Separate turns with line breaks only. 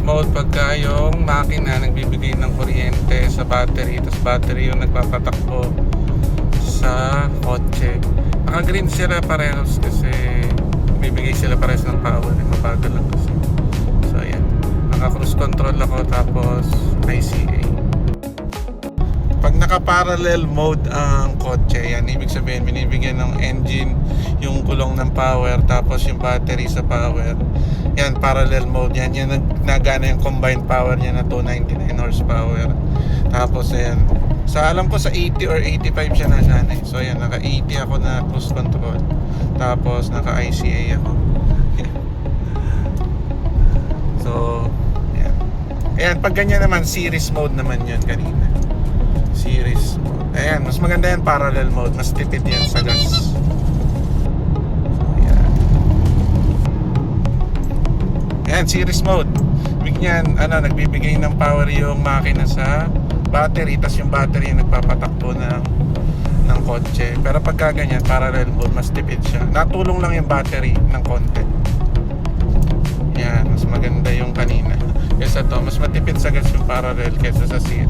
mode pagka yung makina nagbibigay ng kuryente sa battery, tapos battery yung nagpapatakbo sa kotse. Naka-green sila parehas kasi bibigay sila parehas ng power. Mabagal lang kasi. So ayan, naka-cruise control ako, tapos ICA. Pag naka-parallel mode ang kotse, yan, ibig sabihin binibigyan ng engine yung gulong ng power, tapos yung battery sa power. Yan, parallel mode yan. Yan, nagana yung combined power niya na 299 horsepower. Tapos ayan, sa alam ko sa 80 or 85 siya nagana eh. So ayan, naka 80 ako na cruise control, tapos naka ICA ako. So ayan, ayan, pag ganyan naman series mode naman yun kanina. Series mode. Ayan, mas maganda yan parallel mode. Mas tipid yan sa gas. So, ayan. Ayan, series mode. Bigyan, nagbibigay ng power yung makina sa battery, tas yung battery yung nagpapatakbo ng kotse. Pero pagka ganyan, parallel mode, mas tipid siya. Natulong lang yung battery ng konti. Yan, mas maganda yung kanina. Kesa to, mas matipid sa gas yung parallel kesa sa series.